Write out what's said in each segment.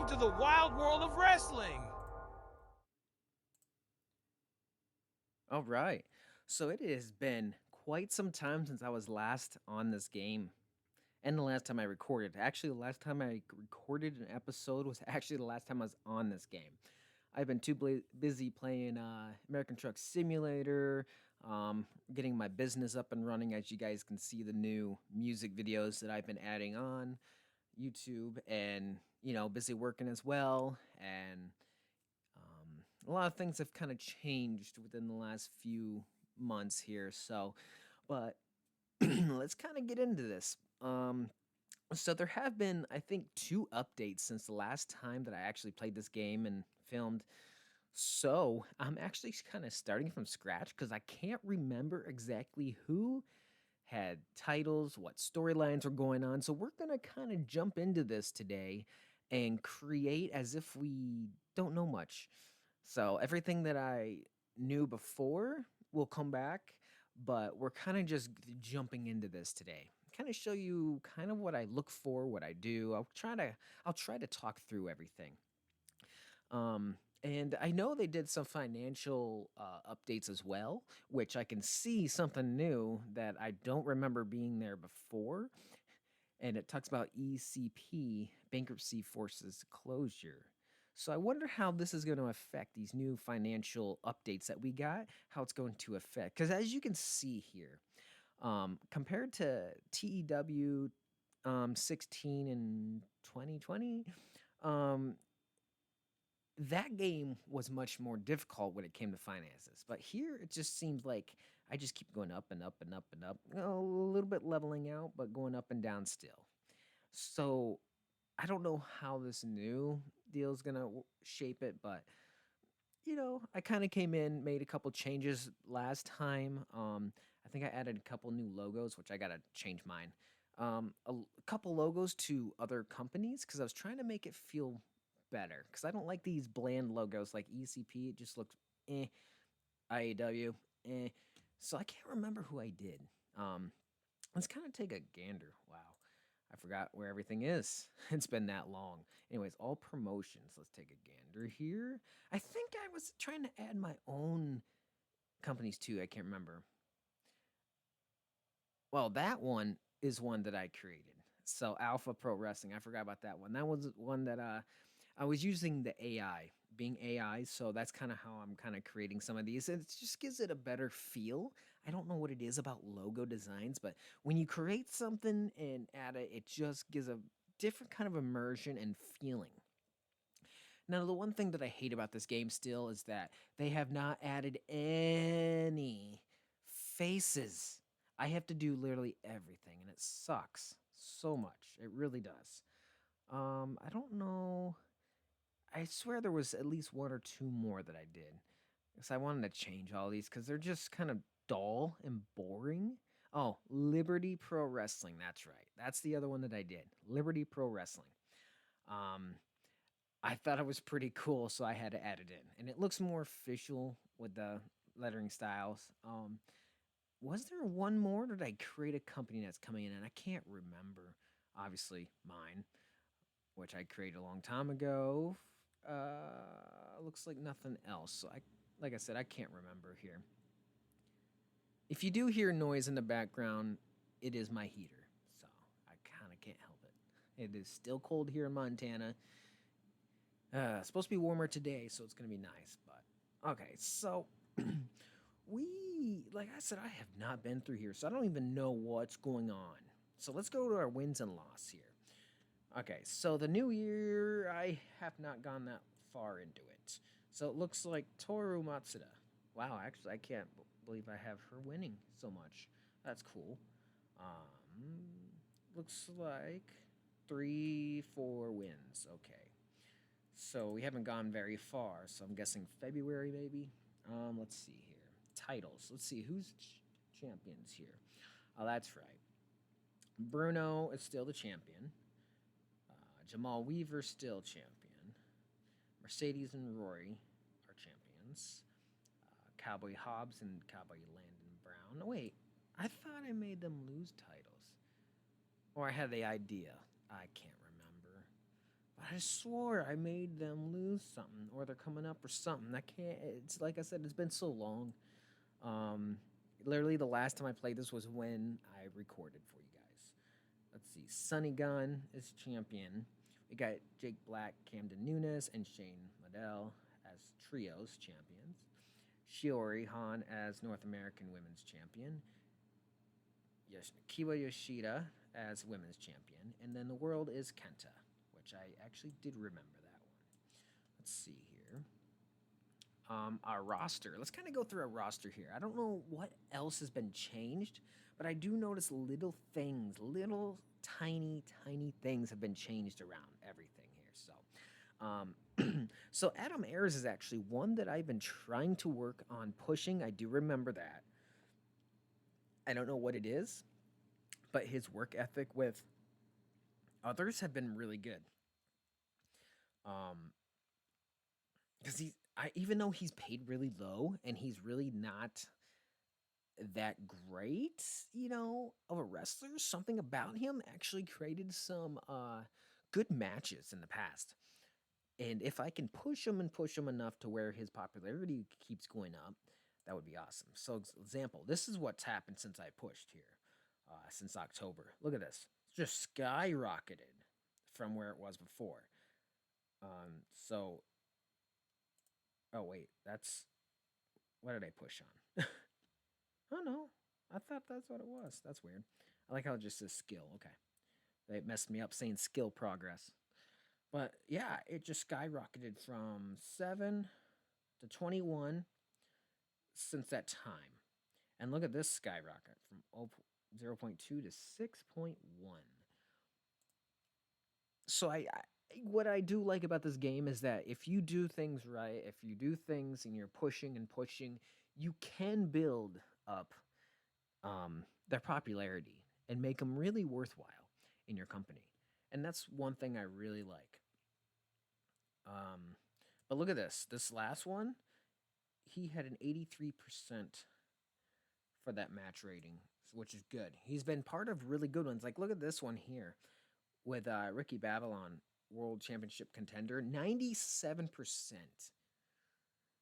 into the wild world of wrestling. All right. So it has been quite some time since I was last on this game. And the last time I recorded. Actually, the last time I recorded an episode was actually the last time I was on this game. I've been too busy playing American Truck Simulator, getting my business up and running. As you guys can see, the new music videos that I've been adding on YouTube, and busy working as well. And a lot of things have kind of changed within the last few months here. So, but let's kind of get into this. So there have been, I think, two updates since the last time that I actually played this game and filmed. So I'm actually kind of starting from scratch because I can't remember exactly who had titles, what storylines were going on. So we're gonna kind of jump into this today and create as if we don't know much. So everything that I knew before will come back, but we're kind of just jumping into this today. Kind of show you kind of what I look for, what I do. I'll try to talk through everything. And I know they did some financial updates as well, which I can see something new that I don't remember being there before. And it talks about ECP, bankruptcy forces closure. So I wonder how this is going to affect these new financial updates that we got, how it's going to affect. Because as you can see here, compared to TEW 16 in 2020, um, that game was much more difficult when it came to finances. But here it just seems like I just keep going up and up and up and up. A little bit leveling out, but going up and down still. So I don't know how this new deal is gonna shape it, but I kind of came in, made a couple changes last time. I think I added a couple new logos, which I gotta change mine. A couple logos to other companies because I was trying to make it feel better because I don't like these bland logos like ECP. It just looks eh. IAW eh. So I can't remember who I did. Um, let's kind of take a gander. Wow. I forgot where everything is. It's been that long. Anyways, all promotions. Let's take a gander here. I think I was trying to add my own companies too. I can't remember. Well, that one is one that I created. So Alpha Pro Wrestling. I forgot about that one. That was one that I was using the AI, being AI, so that's kind of how I'm kind of creating some of these. It just gives it a better feel. I don't know what it is about logo designs, but when you create something and add it, it just gives a different kind of immersion and feeling. Now, the one thing that I hate about this game still is that they have not added any faces. I have to do literally everything, and it sucks so much. It really does. I don't know. I swear there was at least one or two more that I did. Because I wanted to change all these because they're just kind of dull and boring. Oh, Liberty Pro Wrestling. That's right. That's the other one that I did. Liberty Pro Wrestling. Um, I thought it was pretty cool, so I had to add it in. And it looks more official with the lettering styles. Was there one more? Or did I create a company that's coming in? And I can't remember. Obviously, mine, which I created a long time ago. Looks like nothing else. So like I said, I can't remember here. If you do hear noise in the background, it is my heater. So I kind of can't help it. It is still cold here in Montana. It's supposed to be warmer today, so it's gonna be nice. But okay, so like I said, I have not been through here, so I don't even know what's going on. So let's go to our wins and loss here. Okay, so the new year, I have not gone that far into it. So it looks like Toru Matsuda. Wow, actually, I can't believe I have her winning so much. That's cool. Looks like 3, 4 wins. Okay. So we haven't gone very far, so I'm guessing February maybe. Let's see here. Titles. Let's see who's champions here. Oh, that's right. Bruno is still the champion. Jamal Weaver still champion. Mercedes and Rory are champions. Cowboy Hobbs and Cowboy Landon Brown. Oh, wait, I thought I made them lose titles. Or I had the idea. I can't remember. But I swore I made them lose something, or they're coming up or something. I can't. It's like I said, it's been so long. Um, Literally, the last time I played this was when I recorded for you guys. Let's see. Sunny Gun is champion. We got Jake Black, Camden Nunes, and Shane Liddell as trios champions. Shiori Han as North American Women's Champion. Kiwa Yoshida as Women's Champion. And then the world is Kenta, which I actually did remember that one. Let's see here. Our roster. Let's kind of go through our roster here. I don't know what else has been changed, but I do notice little things, little tiny things have been changed around everything here. So Adam Ayers is actually one that I've been trying to work on pushing. I do remember that. I don't know what it is, but his work ethic with others have been really good. Um, because even though he's paid really low and he's really not that great, of a wrestler, something about him actually created some good matches in the past. And if I can push him enough to where his popularity keeps going up, that would be awesome. So, example, this is what's happened since I pushed here, since October. Look at this. It's just skyrocketed from where it was before. So, oh, wait, that's, what did I push on? Oh, no. I thought that's what it was. That's weird. I like how it just says skill. Okay. They messed me up saying skill progress. But yeah, it just skyrocketed from 7 to 21 since that time. And look at this skyrocket from 0.2 to 6.1. So what I do like about this game is that if you do things right, if you do things and you're pushing and pushing, you can build up their popularity and make them really worthwhile in your company. And that's one thing I really like. Um, but look at this. This last one, he had an 83% for that match rating, which is good. He's been part of really good ones. Like, look at this one here with Ricky Babylon, World Championship contender, 97%.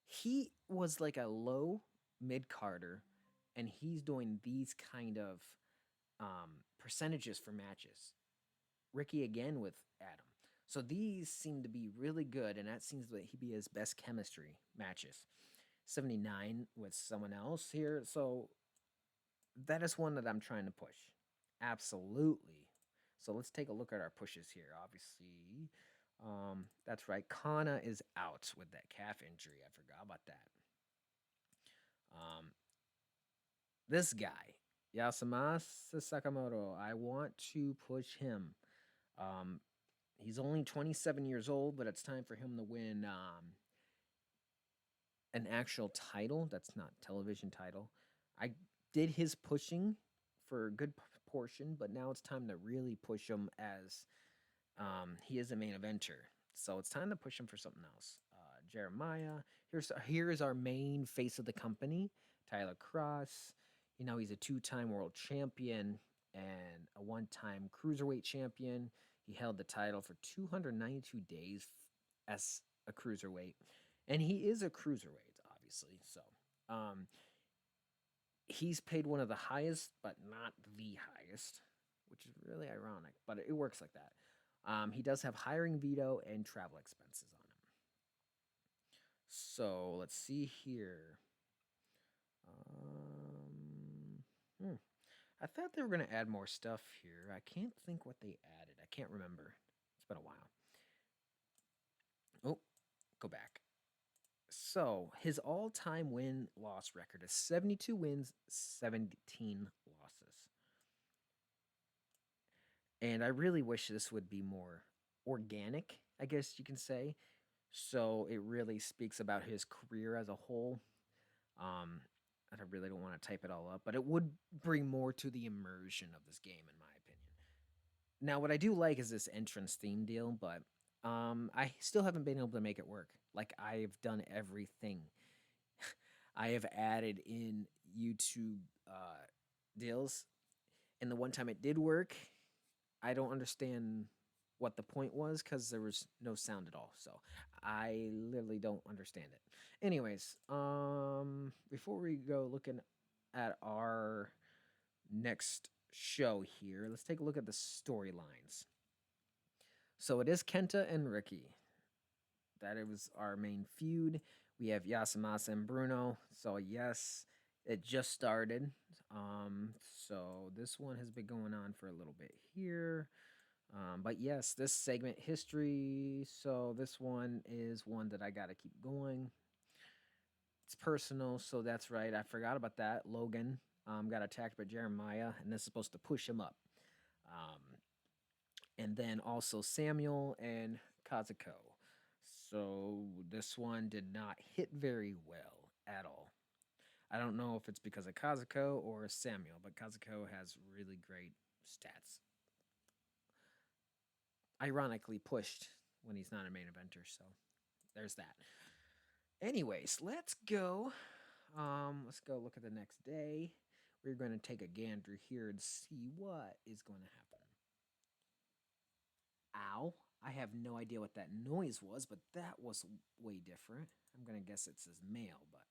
He was like a low mid carder, and he's doing these kind of percentages for matches. Ricky again with Adam. So these seem to be really good, and that seems that he be his best chemistry matches. 79 with someone else here. So that is one that I'm trying to push. Absolutely. So let's take a look at our pushes here. Obviously, that's right. Kana is out with that calf injury. I forgot about that. Um, this guy, Yasamasa Sakamoto, I want to push him. Um, he's only 27 years old, but it's time for him to win an actual title. That's not television title. I did his pushing for a good portion, but now it's time to really push him as he is a main eventer. So it's time to push him for something else. Jeremiah, here's our main face of the company, Tyler Cross. He's a two-time world champion and a one-time cruiserweight champion. He held the title for 292 days as a cruiserweight, and he is a cruiserweight, obviously. So, he's paid one of the highest, but not the highest, which is really ironic, but it works like that. He does have hiring veto and travel expenses on him. So let's see here. Hmm. I thought they were going to add more stuff here. I can't think what they added. I can't remember. It's been a while. Oh, go back. So his all-time win-loss record is 72 wins, 17 losses. And I really wish this would be more organic, I guess you can say. So it really speaks about his career as a whole. I really don't want to type it all up, but it would bring more to the immersion of this game, in my opinion. Now, what I do like is this entrance theme deal, but I still haven't been able to make it work. Like, I've done everything. I have added in YouTube deals, and the one time it did work, I don't understand what the point was because there was no sound at all. So I literally don't understand it. Anyways, before we go looking at our next show here, let's take a look at the storylines. So it is Kenta and Ricky. That it was our main feud. We have Yasamasa and Bruno. So yes, it just started. So this one has been going on for a little bit here. But yes, this segment history. So this one is one that I gotta keep going. It's personal, so that's right. I forgot about that. Logan got attacked by Jeremiah, and this is supposed to push him up. Um, and then also Samuel and Kazuko. So this one did not hit very well at all. I don't know if it's because of Kazuko or Samuel, but Kazuko has really great stats. Ironically pushed when he's not a main eventer, so there's that. Anyways, let's go look at the next day. We're going to take a gander here and see what is going to happen. Ow. I have no idea what that noise was, but that was way different. I'm going to guess it says male, but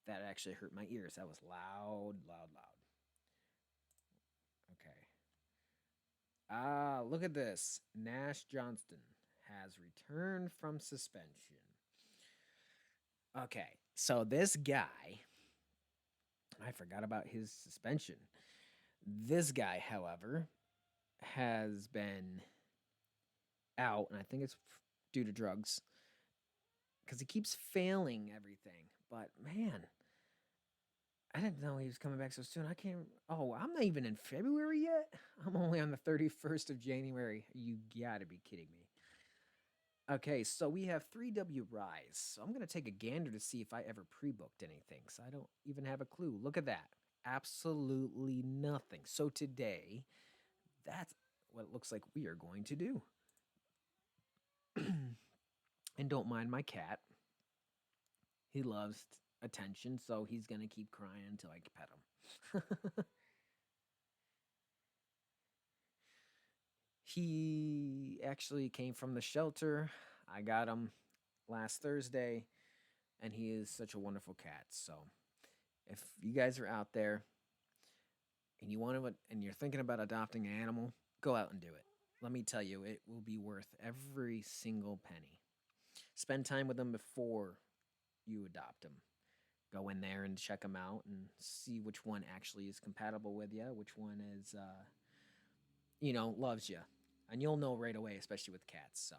that actually hurt my ears. That was loud, loud, loud. Okay. Ah, look at this. Nash Johnston has returned from suspension. Okay, so this guy, I forgot about his suspension. This guy, however, has been out, and I think it's due to drugs because he keeps failing everything. But man, I didn't know he was coming back so soon. I can't. Oh, I'm not even in February yet. I'm only on the 31st of January. You gotta be kidding me. Okay, so we have 3W Rise. So I'm going to take a gander to see if I ever pre booked anything because I don't even have a clue. Look at that. Absolutely nothing. So today, that's what it looks like we are going to do. And don't mind my cat. He loves attention, so he's going to keep crying until I pet him. He actually came from the shelter. I got him last Thursday, and he is such a wonderful cat. So if you guys are out there and you want to and you're thinking about adopting an animal, go out and do it. Let me tell you, it will be worth every single penny. Spend time with them before you adopt them. Go in there and check them out and see which one actually is compatible with you, which one is loves you. And you'll know right away, especially with cats. So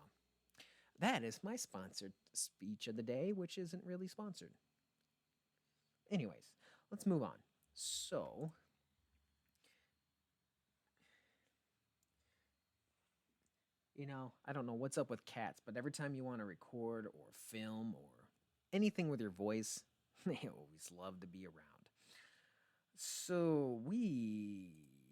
that is my sponsored speech of the day, which isn't really sponsored. Anyways, let's move on. So, I don't know what's up with cats, but every time you want to record or film or anything with your voice, they always love to be around. So,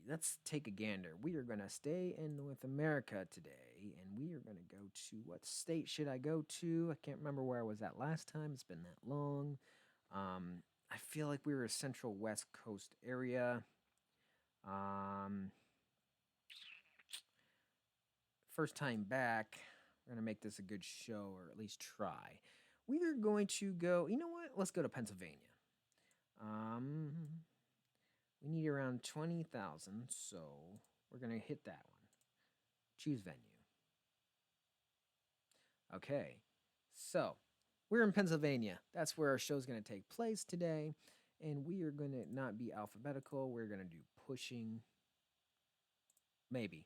let's take a gander. We are going to stay in North America today, and we are going to go to what state should I go to? I can't remember where I was at last time. It's been that long. I feel like we were a central west coast area. First time back, we're going to make this a good show, or at least try. We are going to go, you know what? Let's go to Pennsylvania. We need around 20,000, so we're going to hit that one. Choose venue. Okay, so we're in Pennsylvania. That's where our show is going to take place today. And we are going to not be alphabetical. We're going to do pushing. Maybe.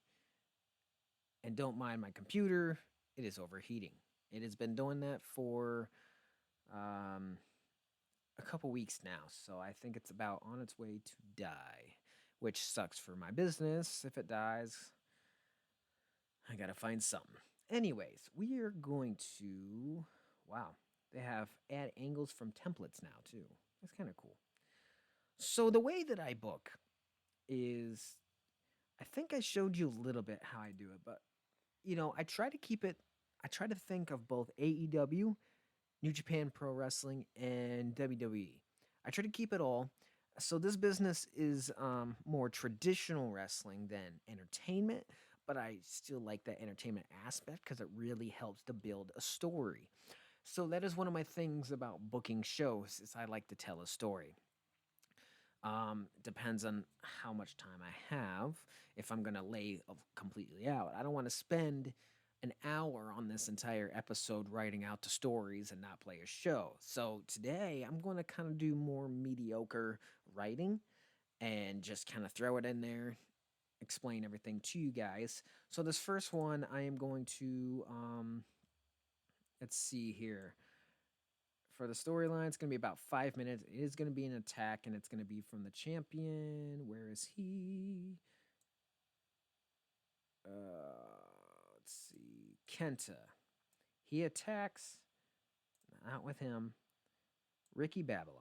And don't mind my computer. It is overheating. It has been doing that for a couple weeks now. So I think it's about on its way to die, which sucks for my business. If it dies, I got to find something. Anyways, we are going to. Wow. They have add angles from templates now, too. That's kind of cool. So the way that I book is, I think I showed you a little bit how I do it, but I try to keep it. I try to think of both AEW, New Japan Pro Wrestling, and WWE. I try to keep it all. So this business is more traditional wrestling than entertainment, but I still like that entertainment aspect because it really helps to build a story. So that is one of my things about booking shows is I like to tell a story. Depends on how much time I have. If I'm gonna completely out, I don't want to spend an hour on this entire episode writing out the stories and not play a show. So today I'm going to kind of do more mediocre writing and just kind of throw it in there, explain everything to you guys. So this first one, I am going to let's see here. For the storyline, it's going to be about 5 minutes. It is going to be an attack, and it's going to be from the champion. Where is he? Let's see. Kenta. He attacks. Not with him. Ricky Babylon.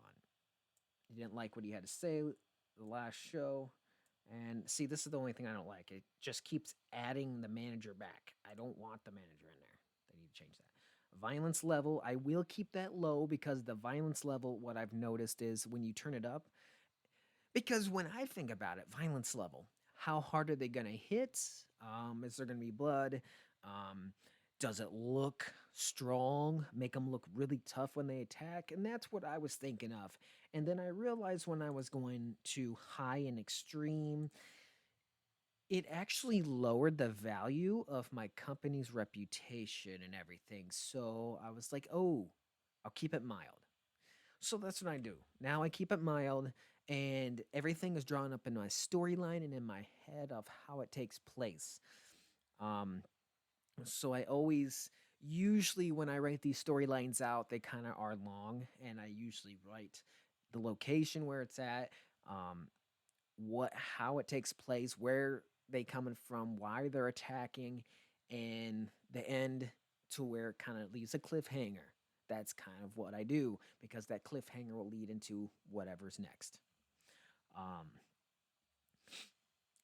He didn't like what he had to say the last show. And see, this is the only thing I don't like. It just keeps adding the manager back. I don't want the manager in there. They need to change that. Violence level, I will keep that low because the violence level, what I've noticed is when you turn it up, because when I think about it, violence level, how hard are they going to hit? Is there going to be blood? Um, does it look strong? Make them look really tough when they attack? And that's what I was thinking of. And then I realized when I was going to high and extreme, it actually lowered the value of my company's reputation and everything. So I was like, oh, I'll keep it mild. So that's what I do. Now I keep it mild, and everything is drawn up in my storyline and in my head of how it takes place. Um, so I always, usually when I write these storylines out, they kind of are long, and I usually write the location where it's at, um, how it takes place, where they coming from, why they're attacking, and the end to where it kind of leaves a cliffhanger. That's kind of what I do because that cliffhanger will lead into whatever's next. Um,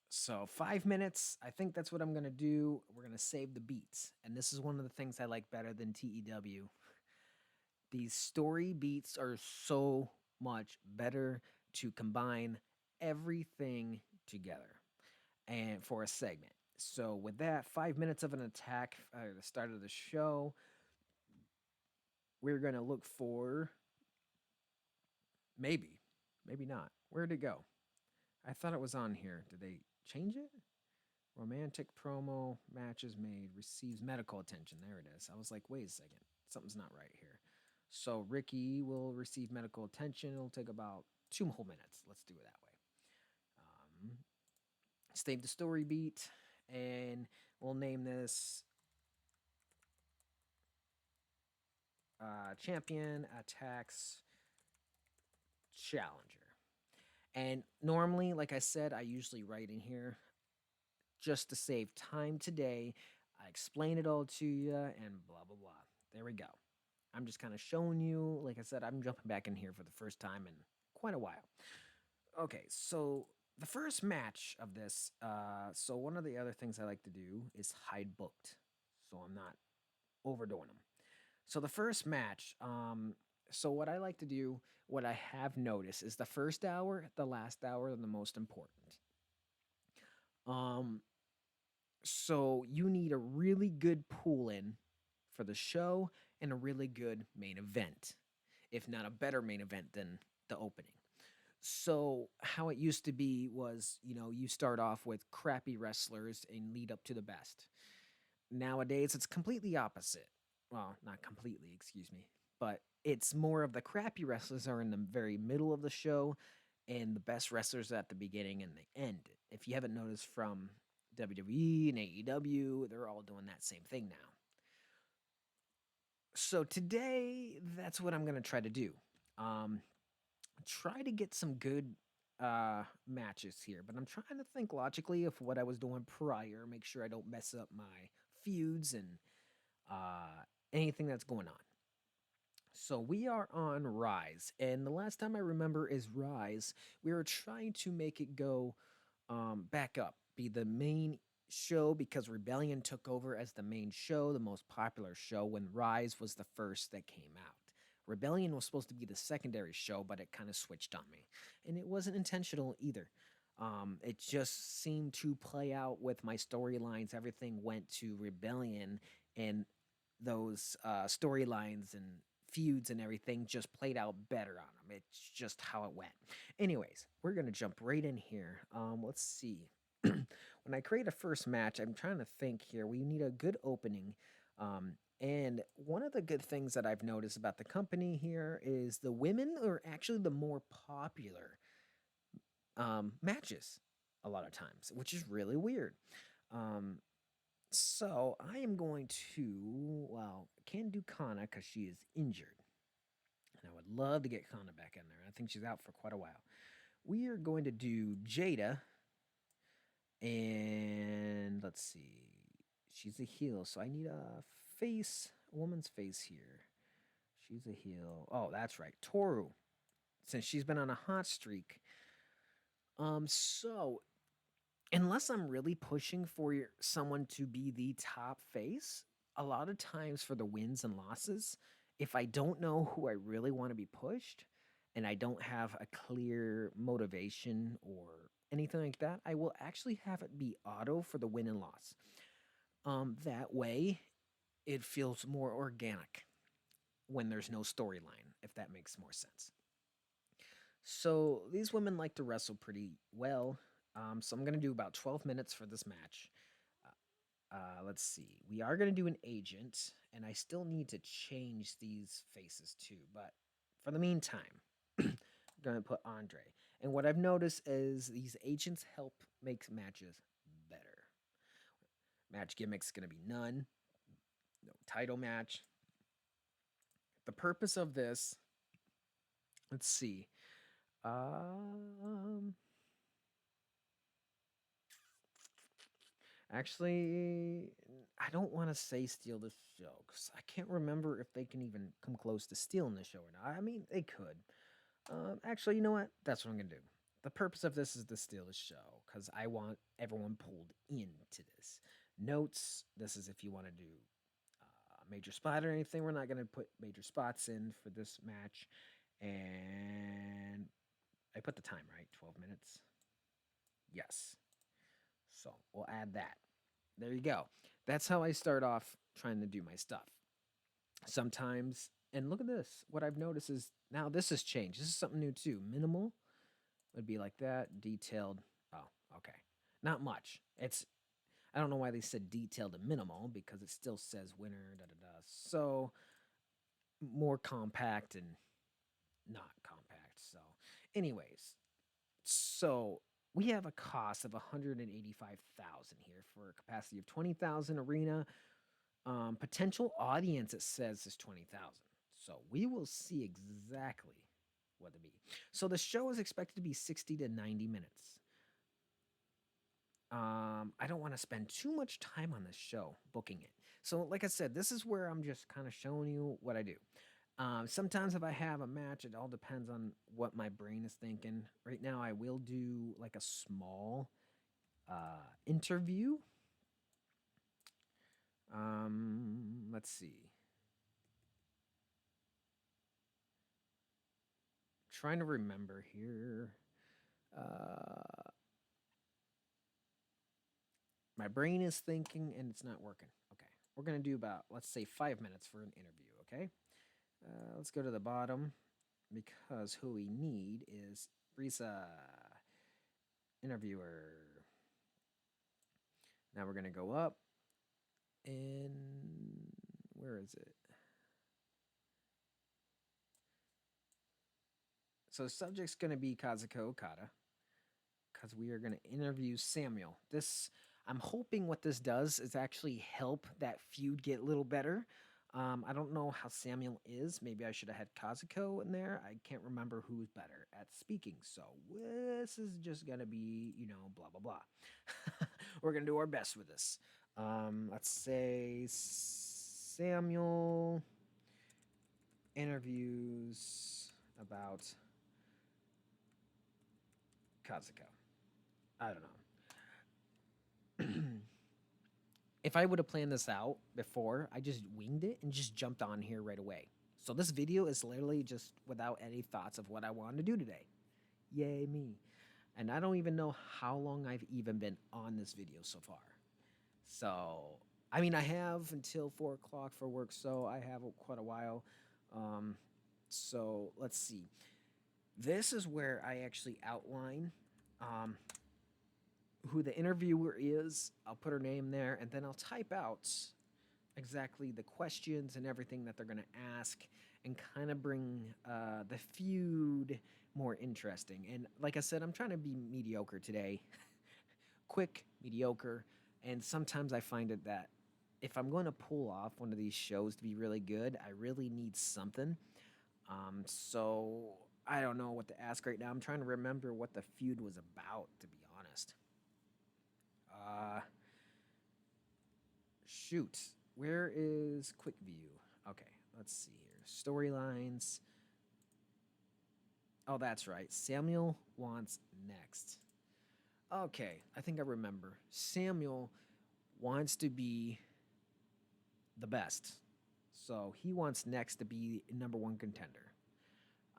so 5 minutes, I think that's what I'm gonna do. We're gonna save the beats, and this is one of the things I like better than TEW. These story beats are so much better to combine everything together and for a segment. So with that, 5 minutes of an attack at the start of the show, we're gonna look for maybe, maybe not. Where'd it go? I thought it was on here. Did they change it? Romantic promo matches made receives medical attention. There it is. I was like, wait a second, something's not right here. So Ricky will receive medical attention. It'll take about 2 whole minutes. Let's do it that way. Save the story beat, and we'll name this champion attacks challenger. And normally, like I said, I usually write in here just to save time today. I explain it all to you and blah, blah, blah. There we go. I'm just kind of showing you. Like I said, I'm jumping back in here for the first time in quite a while. Okay, so the first match of this. So one of the other things I like to do is hide booked, so I'm not overdoing them. So the first match. So what I like to do, what I have noticed is the first hour, the last hour, are the most important. Um, so you need a really good pull in for the show and a really good main event, if not a better main event than the opening. So how it used to be was, you start off with crappy wrestlers and lead up to the best. Nowadays, it's completely opposite. Well, not completely, excuse me, but it's more of the crappy wrestlers are in the very middle of the show and the best wrestlers at the beginning and the end. If you haven't noticed from WWE and AEW, they're all doing that same thing now. So today, that's what I'm going to try to do. Um, try to get some good matches here, but I'm trying to think logically of what I was doing prior, make sure I don't mess up my feuds and anything that's going on. So we are on Rise, and the last time I remember is Rise, we were trying to make it go back up, be the main show because Rebellion took over as the main show, the most popular show, when Rise was the first that came out. Rebellion was supposed to be the secondary show, but it kind of switched on me. And it wasn't intentional either. It just seemed to play out with my storylines. Everything went to rebellion, and those storylines and feuds and everything just played out better on them. It's just how it went. Anyways, we're gonna jump right in here. Let's see. When I create a first match, I'm trying to think here. We need a good opening. And one of the good things that I've noticed about the company here is the women are actually the more popular matches a lot of times, which is really weird. Um, so I am going to, well, can't do Kana because she is injured. And I would love to get Kana back in there. I think she's out for quite a while. We are going to do Jada, and let's see. She's a heel, so I need a woman's face here. She's a heel. Oh, that's right. Toru, since she's been on a hot streak. So unless I'm really pushing for someone to be the top face, a lot of times for the wins and losses, if I don't know who I really want to be pushed and I don't have a clear motivation or anything like that, I will actually have it be auto for the win and loss. That way, it feels more organic when there's no storyline, if that makes more sense. So these women like to wrestle pretty well. So I'm going to do about 12 minutes for this match. Let's see. We are going to do an agent, and I still need to change these faces too. But for the meantime, I'm going to put Andre. And what I've noticed is these agents help make matches better. Match gimmick's going to be none. No title match. The purpose of this, let's see. Um, Actually, I don't want to say steal the show because I can't remember if they can even come close to stealing the show or not. I mean, they could. Actually, you know what? That's what I'm gonna do. The purpose of this is to steal the show because I want everyone pulled into this. Notes. This is if you want to do a major spot or anything. We're not gonna put major spots in for this match, and I put the time right. 12 minutes. Yes. So we'll add that. There you go. That's how I start off trying to do my stuff. Sometimes, and look at this. What I've noticed is now this has changed. This is something new too. Minimal would be like that. Detailed. Oh, okay. Not much. I don't know why they said detailed and minimal because it still says winner. Da da da. So more compact and not compact. So, anyways, so we have a cost of 185,000 here for a capacity of 20,000 arena. Potential audience, it says, is 20,000. So we will see exactly what it be. So the show is expected to be 60 to 90 minutes. I don't want to spend too much time on this show booking it. So, like I said, this is where I'm just kind of showing you what I do. Sometimes if I have a match, it all depends on what my brain is thinking. Right now, I will do like a small interview. Let's see. Trying to remember here. Uh, my brain is thinking and it's not working. Okay, we're gonna do about, let's say, 5 minutes for an interview. Okay, let's go to the bottom because who we need is Risa, interviewer. Now we're gonna go up and where is it? So the subject's gonna be Kazuko Okada because we are gonna interview Samuel. I'm hoping what this does is actually help that feud get a little better. I don't know how Samuel is. Maybe I should have had Kazuko in there. I can't remember who's better at speaking. So this is just gonna be, blah blah blah. We're gonna do our best with this. Let's say Samuel interviews about Kazuko. I don't know. If I would have planned this out before, I just winged it and just jumped on here right away. So this video is literally just without any thoughts of what I wanted to do today. Yay me. And I don't even know how long I've even been on this video so far. So, I mean, I have until 4 o'clock for work, so I have quite a while. Um, so, let's see. This is where I actually outline um, who the interviewer is. I'll put her name there, and then I'll type out exactly the questions and everything that they're going to ask and kind of bring the feud more interesting. And like I said, I'm trying to be mediocre today. Quick, mediocre, and sometimes I find it that if I'm going to pull off one of these shows to be really good, I really need something. So I don't know what to ask right now. I'm trying to remember what the feud was about, to be honest. Uh, Shoot, where is quick view? Okay, let's see here. Storylines. Oh, that's right. Samuel wants next. Okay, I think I remember. Samuel wants to be the best. So he wants next to be number one contender.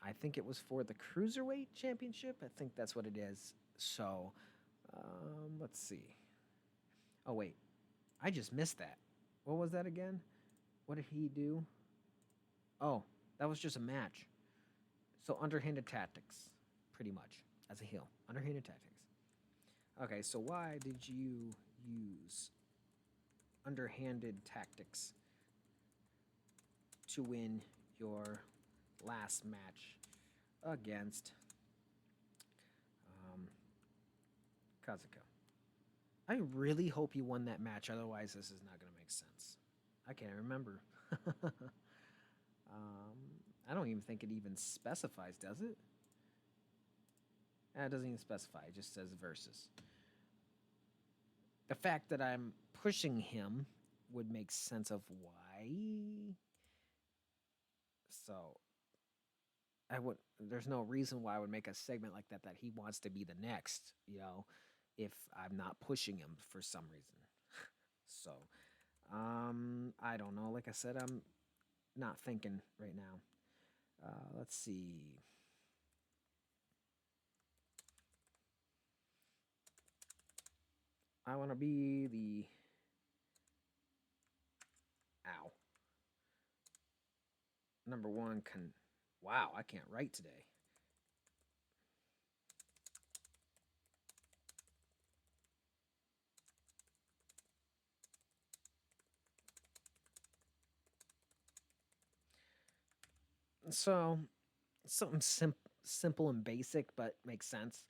I think it was for the Cruiserweight Championship. I think that's what it is. So, let's see. Oh, wait. I just missed that. What was that again? What did he do? Oh, that was just a match. So, underhanded tactics, pretty much, as a heel. Underhanded tactics. Okay, so why did you use underhanded tactics to win your last match against um, Kazuko? I really hope he won that match, otherwise, this is not going to make sense. I can't remember. I don't even think it even specifies, does it? It doesn't even specify, it just says versus. The fact that I'm pushing him would make sense of why. So I would. There's no reason why I would make a segment like that he wants to be the next. If I'm not pushing him for some reason. So, I don't know. Like I said, I'm not thinking right now. Let's see. I want to be the. Ow. Number one can. Wow, I can't write today. So, something simple and basic, but makes sense.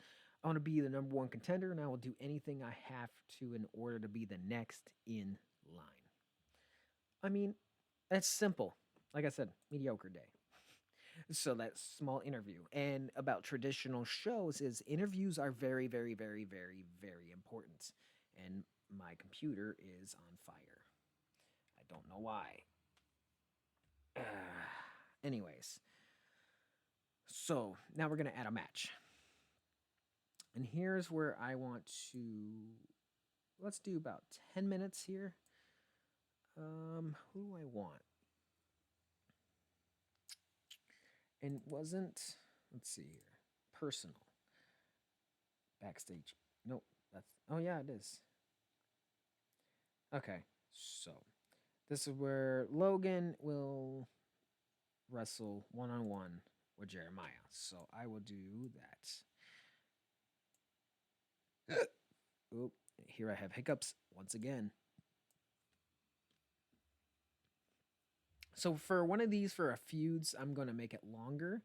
I want to be the number one contender, and I will do anything I have to in order to be the next in line. I mean, that's simple. Like I said, mediocre day. So that small interview. And about traditional shows is interviews are very, very, very, very, very important. And my computer is on fire. I don't know why. Anyways, so now we're gonna add a match. And here's where I want to. Let's do about 10 minutes here. Who do I want? And it wasn't. Let's see here. Personal. Backstage. Nope. That's. Oh yeah, it is. Okay. So this is where Logan will wrestle one on one with Jeremiah. So I will do that. Oop. Here I have hiccups once again. So for one of these, for a feuds, I'm going to make it longer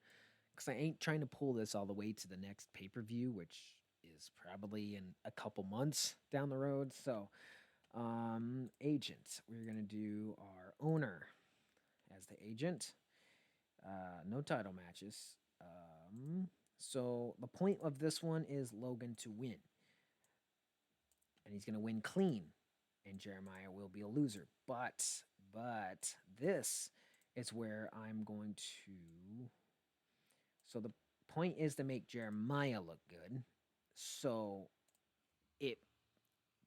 because I ain't trying to pull this all the way to the next pay-per-view, which is probably in a couple months down the road. So, agent, we're going to do our owner as the agent. No title matches. So the point of this one is Logan to win. And he's going to win clean. And Jeremiah will be a loser. But this is where I'm going to. So the point is to make Jeremiah look good. So it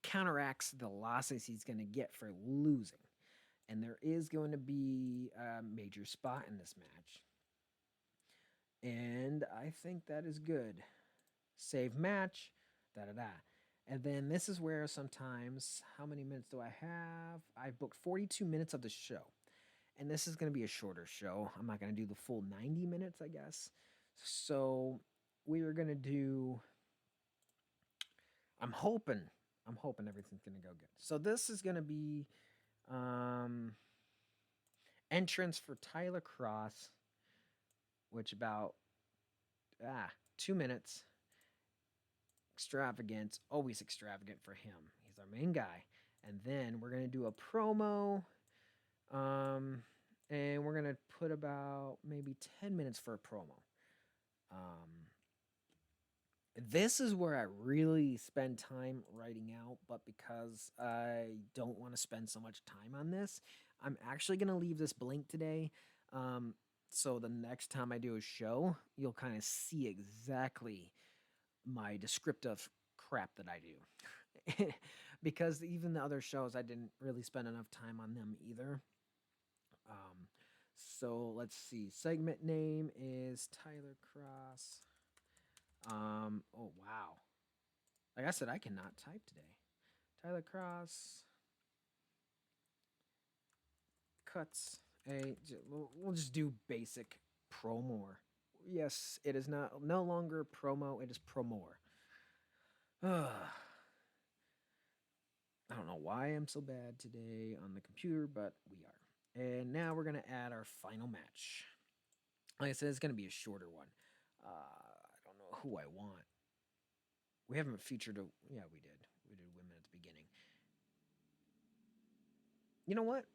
counteracts the losses he's going to get for losing. And there is going to be a major spot in this match. And I think that is good. save match, da da da. And then this is where sometimes, how many minutes do I have? I've booked 42 minutes of the show. And this is going to be a shorter show. I'm not going to do the full 90 minutes, I guess. So we are going to do, I'm hoping, I'm hoping everything's going to go good. So this is going to be um, entrance for Tyler Cross, which about 2 minutes. Extravagant, always extravagant for him. He's our main guy. And then we're gonna do a promo, um, and we're gonna put about maybe 10 minutes for a promo. Um, this is where I really spend time writing out, but because I don't want to spend so much time on this, I'm actually gonna leave this blank today. Um, so the next time I do a show, you'll kind of see exactly my descriptive crap that I do. Because even the other shows, I didn't really spend enough time on them either. Um, so let's see. Segment name is Tyler Cross. Oh wow. Like I said, I cannot type today. Tyler Cross cuts a. We'll just do basic promo. Yes, it is not no longer promo. It is promore. I don't know why I'm so bad today on the computer, but we are. And now we're going to add our final match. Like I said, it's going to be a shorter one. I don't know who I want. We haven't featured a. Yeah, we did. We did women at the beginning. You know what?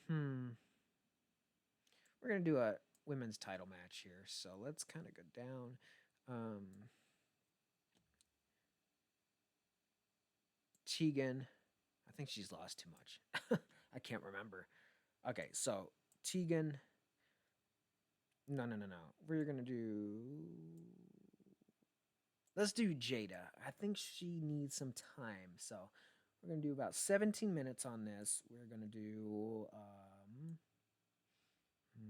Hmm. We're going to do a women's title match here. So let's kind of go down. Um, Tegan. I think she's lost too much. I can't remember. Okay, so Tegan. No, no, no, no. We're gonna do. Let's do Jada. I think she needs some time, so we're gonna do about 17 minutes on this. We're gonna do. Hmm.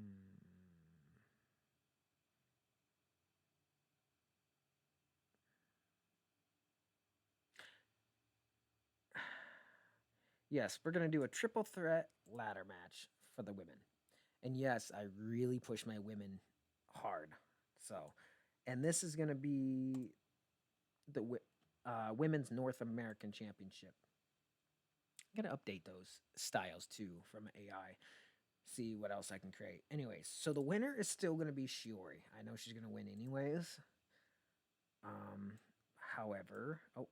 Yes, we're gonna do a triple threat ladder match for the women. And yes, I really push my women hard. So, and this is gonna be the women's North American Championship. I'm gonna update those styles too from AI. See what else I can create. Anyways, so the winner is still gonna be Shiori. I know she's gonna win anyways. Um, however, oh,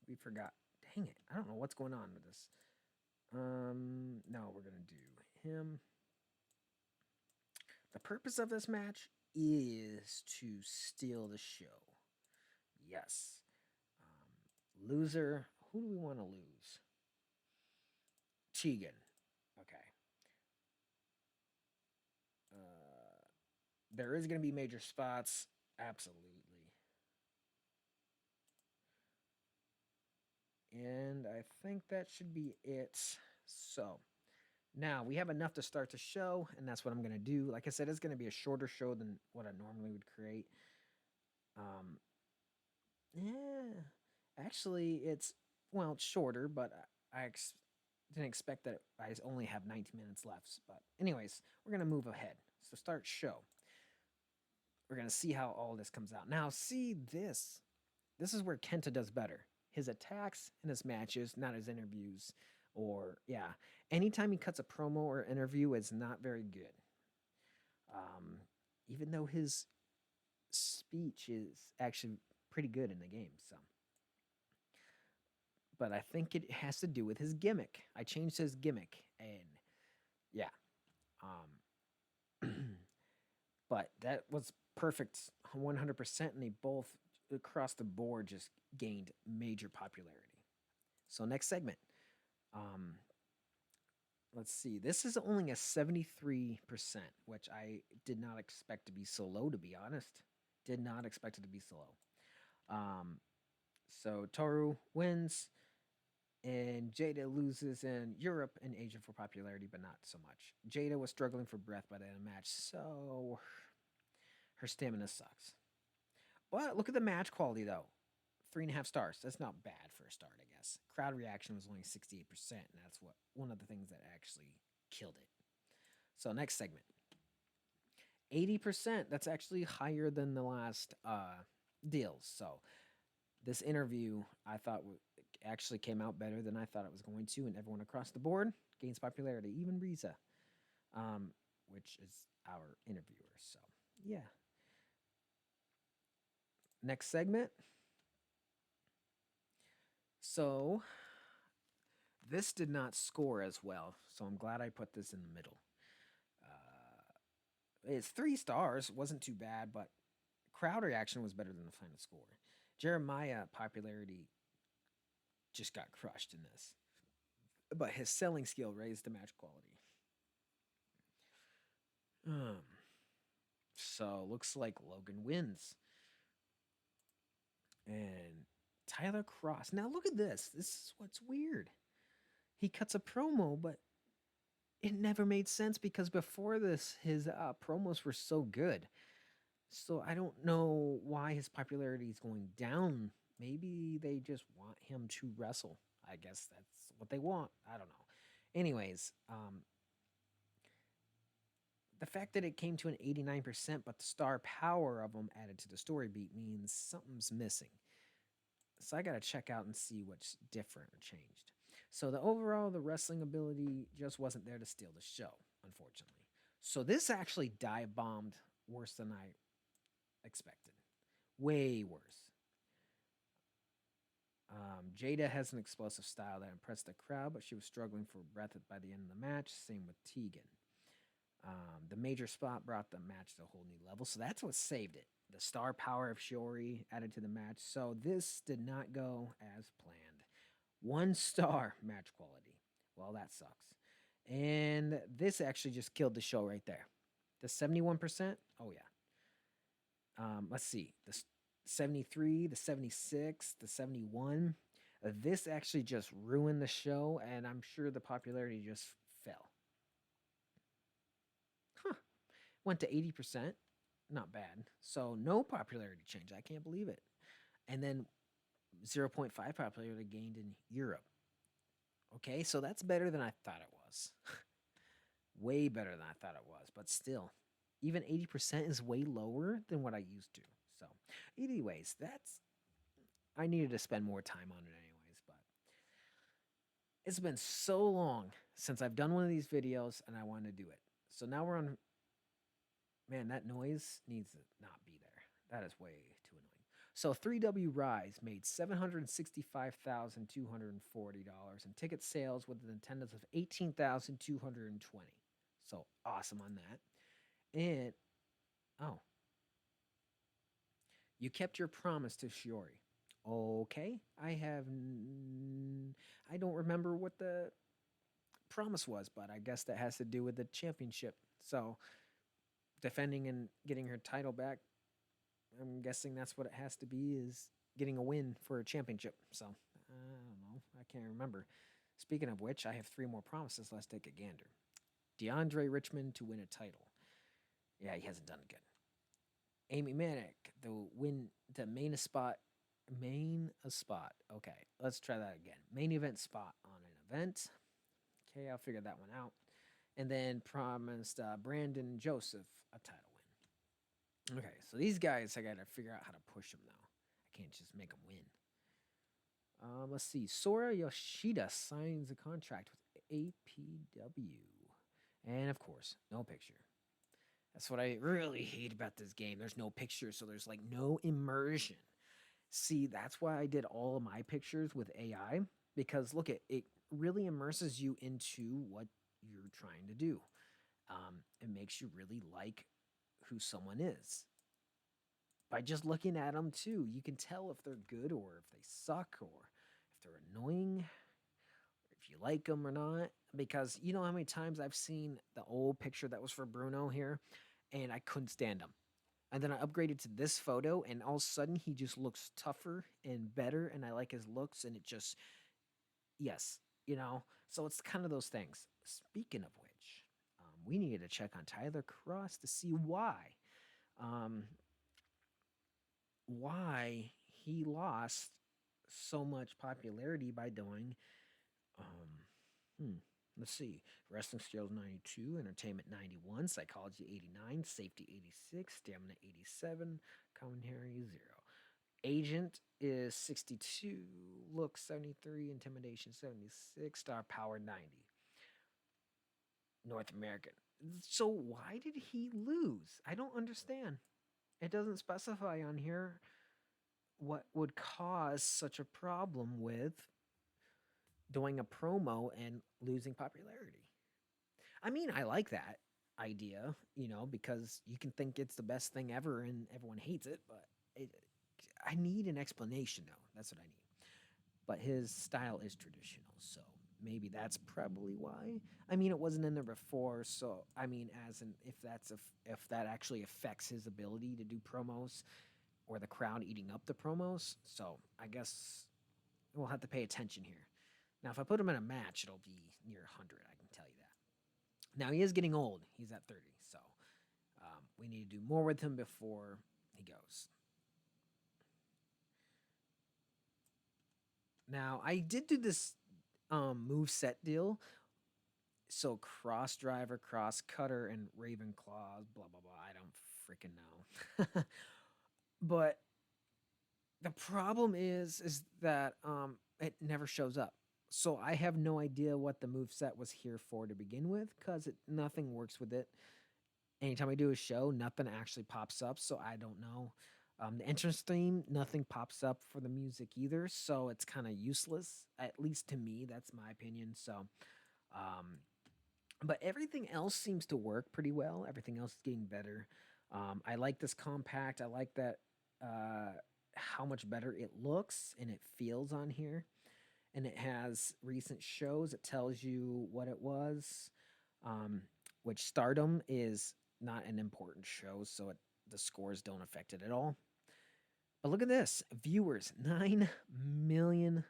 we forgot. Dang it! I don't know what's going on with this. No, we're gonna do him. The purpose of this match is to steal the show. Yes. Loser. Who do we want to lose? Tegan. Okay. Uh, there is going to be major spots. Absolutely. And I think that should be it. So now we have enough to start the show, and that's what I'm going to do. Like I said, it's going to be a shorter show than what I normally would create. Um, yeah. Actually, it's shorter, but didn't expect that I only have 19 minutes left. But, anyways, we're going to move ahead. So, start show. We're going to see how all this comes out. Now, see this. This is where Kenta does better. His attacks and his matches, not his interviews. Or, yeah, anytime he cuts a promo or interview, it's not very good. Um, even though his speech is actually pretty good in the game. So, but I think it has to do with his gimmick. I changed his gimmick, and yeah, um, but that was perfect, 100%, and they both across the board just gained major popularity. So next segment, um, let's see. This is only a 73%, which I did not expect to be so low. To be honest, did not expect it to be so low. So Toru wins. And Jada loses in Europe and Asia for popularity, but not so much. Jada was struggling for breath by the end of the match, so Her stamina sucks. But look at the match quality though. 3.5 stars. That's not bad for a start, I guess. Crowd reaction was only 68%, and that's what one of the things that actually killed it. So next segment. 80%. That's actually higher than the last deals. So this interview I thought actually came out better than I thought it was going to, and everyone across the board gains popularity, even Riza, um, which is our interviewer. So yeah. Next segment. So this did not score as well, so I'm glad I put this in the middle. It's 3 stars, wasn't too bad, but crowd reaction was better than the final score. Jeremiah popularity just got crushed in this, but his selling skill raised the match quality. Um, so looks like Logan wins, and Tyler Cross. Now look at this. This is what's weird. He cuts a promo, but it never made sense because before this, his promos were so good. So I don't know why his popularity is going down. Maybe they just want him to wrestle. I guess that's what they want. I don't know. Anyways, the fact that it came to an 89%, but the star power of them added to the story beat means something's missing. So I got to check out and see what's different or changed. So the wrestling ability just wasn't there to steal the show, unfortunately. So this actually dive bombed worse than I expected. Way worse. Jada has an explosive style that impressed the crowd, but she was struggling for breath by the end of the match. Same with Tegan. The major spot brought the match to a whole new level, so that's what saved it. The star power of Shiori added to the match, so this did not go as planned. 1 star match quality. Well, that sucks. And this actually just killed the show right there. The 71%? Oh, yeah. Let's see. The 73, the 76, the 71. This actually just ruined the show, and I'm sure the popularity just fell. Huh. Went to 80%. Not bad. So no popularity change. I can't believe it. And then 0.5 popularity gained in Europe. Okay, so that's better than I thought it was. Way better than I thought it was, but still, even 80% is way lower than what I used to. So, anyways, that's I needed to spend more time on it anyways, but it's been so long since I've done one of these videos and I wanted to do it. So now we're on man, that noise needs to not be there. That is way too annoying. So 3W Rise made $765,240 in ticket sales with an attendance of 18,220. So awesome on that. And oh, you kept your promise to Shiori. Okay, I don't remember what the promise was, but I guess that has to do with the championship. So defending and getting her title back, I'm guessing that's what it has to be, is getting a win for a championship. So I don't know. I can't remember. Speaking of which, I have 3 more promises. Let's take a gander. DeAndre Richmond to win a title. Yeah, he hasn't done good. Amy Manic, the main spot. Main a spot. Okay, let's try that again. Main event spot on an event. Okay, I'll figure that one out. And then promised Brandon Joseph a title win. Okay, so these guys, I gotta figure out how to push them now. I can't just make them win. Let's see. Sora Yoshida signs a contract with APW. And of course, no picture. That's what I really hate about this game. There's no picture, so there's like no immersion. See, that's why I did all of my pictures with AI, because look, it really immerses you into what you're trying to do. It makes you really like who someone is. By just looking at them too, you can tell if they're good or if they suck or if they're annoying, if you like them or not. Because you know how many times I've seen the old picture that was for Bruno here, and I couldn't stand him. And then I upgraded to this photo, and all of a sudden he just looks tougher and better, and I like his looks, and it just, yes, you know? So it's kind of those things. Speaking of which, we needed to check on Tyler Cross to see why. um, why he lost so much popularity by doing um, hmm, let's see, wrestling skills 92, entertainment 91, psychology 89, safety 86, stamina 87, commentary 0. Agent is 62, look 73, intimidation 76, star power 90. North American. So why did he lose? I don't understand. It doesn't specify on here what would cause such a problem with doing a promo and losing popularity. I mean, I like that idea, because you can think it's the best thing ever and everyone hates it, but it, I need an explanation though. That's what I need. But his style is traditional, so maybe that's probably why. I mean, it wasn't in there before, so I mean, as in if that actually affects his ability to do promos or the crowd eating up the promos. So I guess we'll have to pay attention here. Now, if I put him in a match, it'll be near 100. I can tell you that. Now he is getting old. He's at 30, so we need to do more with him before he goes. Now I did do this move set deal. So cross driver, cross cutter, and Raven claws, blah blah blah. I don't freaking know. But the problem is that it never shows up. So I have no idea what the move set was here for to begin with, because nothing works with it. Anytime I do a show, nothing actually pops up, so I don't know. The entrance theme, nothing pops up for the music either, so it's kind of useless. At least to me, that's my opinion. So, um, but everything else seems to work pretty well. Everything else is getting better. I like this compact. I like that how much better it looks and it feels on here. And it has recent shows. It tells you what it was, um, which Stardom is not an important show, so the scores don't affect it at all. But look at this viewers, 9 million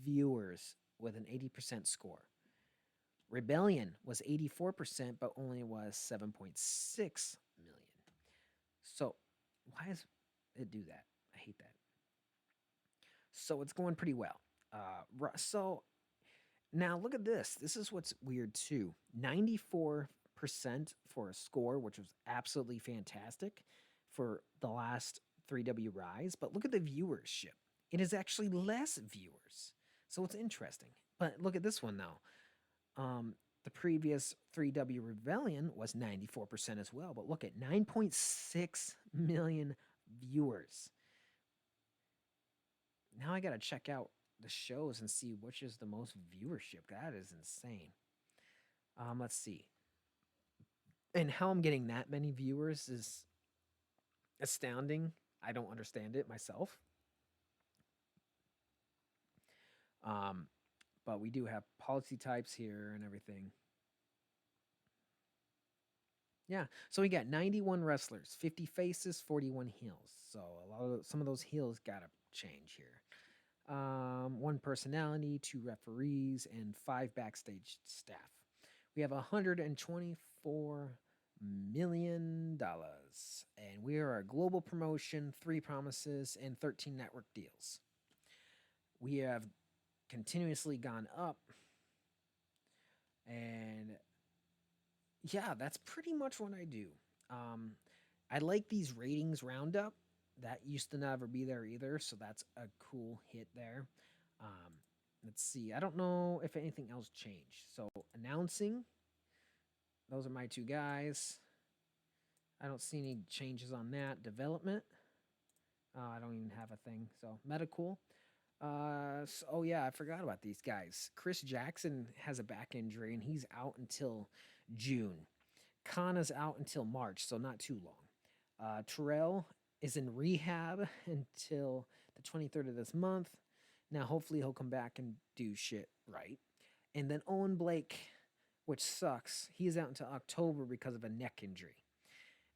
viewers with an 80% score. Rebellion was 84%, but only was 7.6 million. So, why does it do that? I hate that. So, it's going pretty well. So, now look at this. This is what's weird too. 94% for a score, which was absolutely fantastic for the last 3W Rise. But look at the viewership. It is actually less viewers. So it's interesting. But look at this one now. The previous 3W Rebellion was 94% as well. But look at 9.6 million viewers. Now I got to check out the shows and see which is the most viewership. That is insane. Let's see. And how I'm getting that many viewers is astounding. I don't understand it myself. Um, but we do have policy types here and everything. Yeah, so we got 91 wrestlers, 50 faces, 41 heels. So some of those heels gotta change here. One personality, two referees, and 5 backstage staff. We have $124 million, and we are a global promotion, 3 promises, and 13 network deals. We have continuously gone up, and yeah, that's pretty much what I do. Um, I like these ratings roundup. That used to never be there either, so that's a cool hit there. Um, let's see. I don't know if anything else changed. So announcing, those are my two guys. I don't see any changes on that. Development, I don't even have a thing. So medical. Oh yeah, I forgot about these guys. Chris Jackson has a back injury and he's out until June. Kana's out until March, so not too long. Terrell is in rehab until the 23rd of this month. Now, hopefully, he'll come back and do shit right. And then Owen Blake, which sucks, he's out until October because of a neck injury.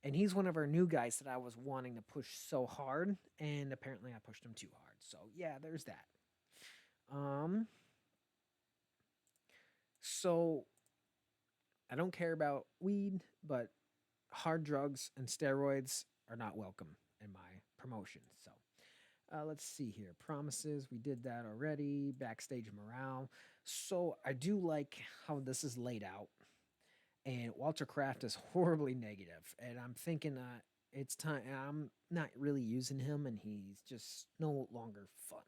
And he's one of our new guys that I was wanting to push so hard, and apparently I pushed him too hard. So yeah, there's that. Um, so I don't care about weed, but hard drugs and steroids are not welcome in my promotion. So let's see here. Promises, we did that already. Backstage morale. So I do like how this is laid out. And Walter Kraft is horribly negative, and I'm thinking it's time. I'm not really using him, and he's just no longer fun.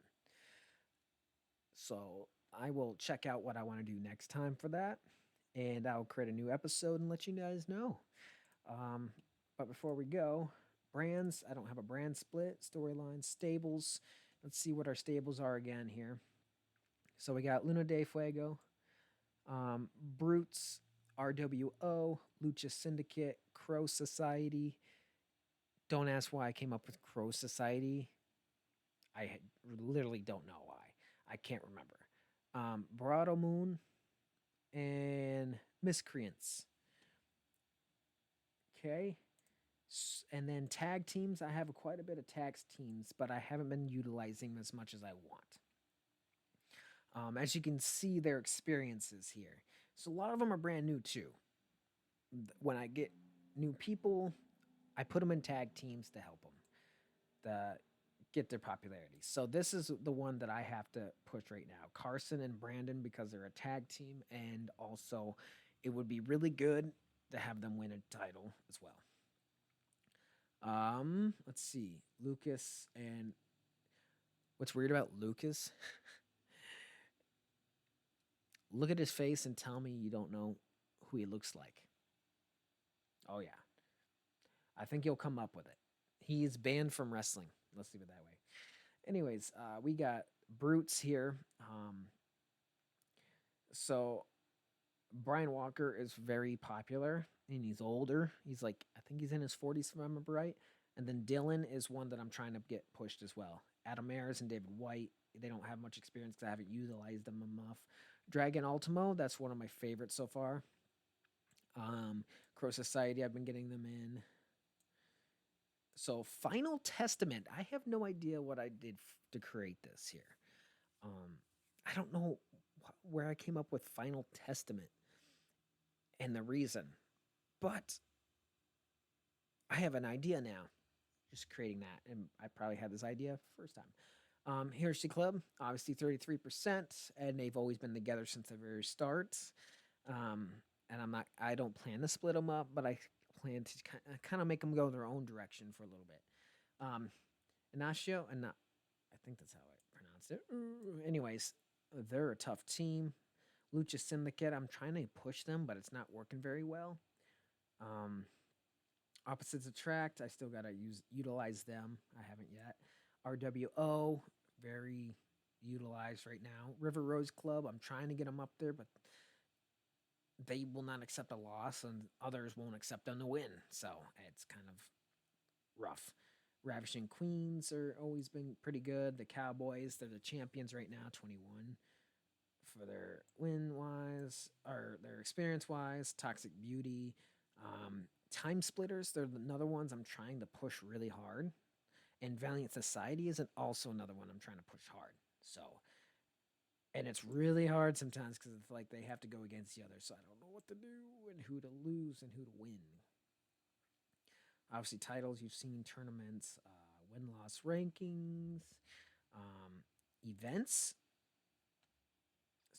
So I will check out what I want to do next time for that, and I'll create a new episode and let you guys know. Um, but before we go, brands. I don't have a brand split. Storyline, stables. Let's see what our stables are again here. So we got Luna de Fuego, Brutes, RWO, Lucha Syndicate, Crow Society. Don't ask why I came up with Crow Society. Literally don't know why. I can't remember. Barado Moon and Miscreants. Okay. And then tag teams. I have quite a bit of tag teams, but I haven't been utilizing them as much as I want. As you can see, their experiences here. So a lot of them are brand new too. When I get new people, I put them in tag teams to help them to get their popularity. So this is the one that I have to push right now. Carson and Brandon because they're a tag team, and also it would be really good to have them win a title as well. Let's see. Lucas and what's weird about Lucas? Look at his face and tell me you don't know who he looks like. Oh yeah. I think you'll come up with it. He's banned from wrestling. Let's leave it that way. Anyways, we got Brutes here. So Brian Walker is very popular and he's older. He's like, I think he's in his 40s if I remember right. And then Dylan is one that I'm trying to get pushed as well. Adam Ayers and David White, they don't have much experience because I haven't utilized them enough. Dragon Ultimo, that's one of my favorites so far. Crow Society, I've been getting them in. So Final Testament, I have no idea what I did to create this here. I don't know where I came up with Final Testament and the reason, but I have an idea now. Just creating that, and I probably had this idea first time. Hiroshi Club, obviously 33%, and they've always been together since the very start. Um, and I don't plan to split them up, but I plan to kind of make them go their own direction for a little bit. Inashio, and I think that's how I pronounced it. Anyways, they're a tough team. Lucha Syndicate, I'm trying to push them, but it's not working very well. Opposites Attract, I still gotta utilize them. I haven't yet. RWO, very utilized right now. River Rose Club, I'm trying to get them up there, but they will not accept a loss, and others won't accept them to win. So it's kind of rough. Ravishing Queens are always been pretty good. The Cowboys, they're the champions right now, 21 for their win wise or their experience wise. Toxic Beauty, Time Splitters, they're another ones I'm trying to push really hard. And Valiant Society is also another one I'm trying to push hard. So, and it's really hard sometimes because it's like they have to go against the other, so I don't know what to do and who to lose and who to win. Obviously, titles you've seen, tournaments, win loss rankings, events.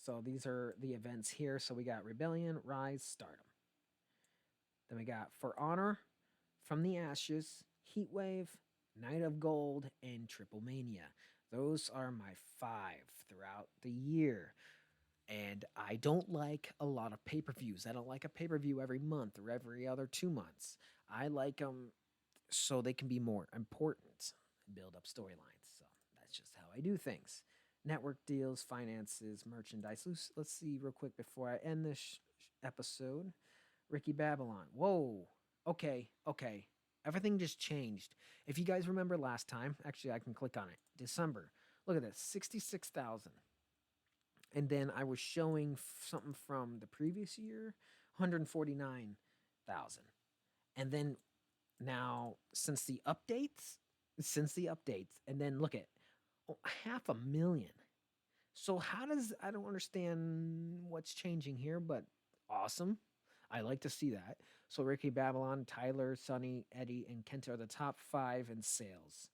So these are the events here. So we got Rebellion, Rise, Stardom. Then we got For Honor, From the Ashes, Heatwave, Night of Gold, and Triple Mania. Those are my 5 throughout the year. And I don't like a lot of pay-per-views. I don't like a pay-per-view every month or every other 2 months. I like them so they can be more important and build up storylines. So that's just how I do things. Network deals, finances, merchandise. Let's see real quick before I end this episode. Ricky Babylon. Whoa. Okay. Everything just changed. If you guys remember last time, actually I can click on it. December. Look at this. 66,000. And then I was showing something from the previous year, 149,000. And then now since the updates, and then look at 500,000. So how does I don't understand what's changing here, but awesome. I like to see that. So Ricky, Babylon, Tyler, Sonny, Eddie, and Kenta are the top 5 in sales.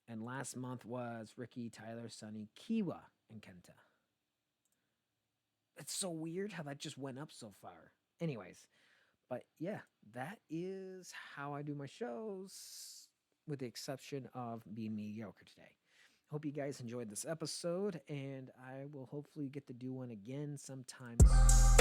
And last month was Ricky, Tyler, Sonny, Kiwa, and Kenta. It's so weird how that just went up so far. Anyways, but yeah, that is how I do my shows, with the exception of being mediocre today. Hope you guys enjoyed this episode, and I will hopefully get to do one again sometime soon.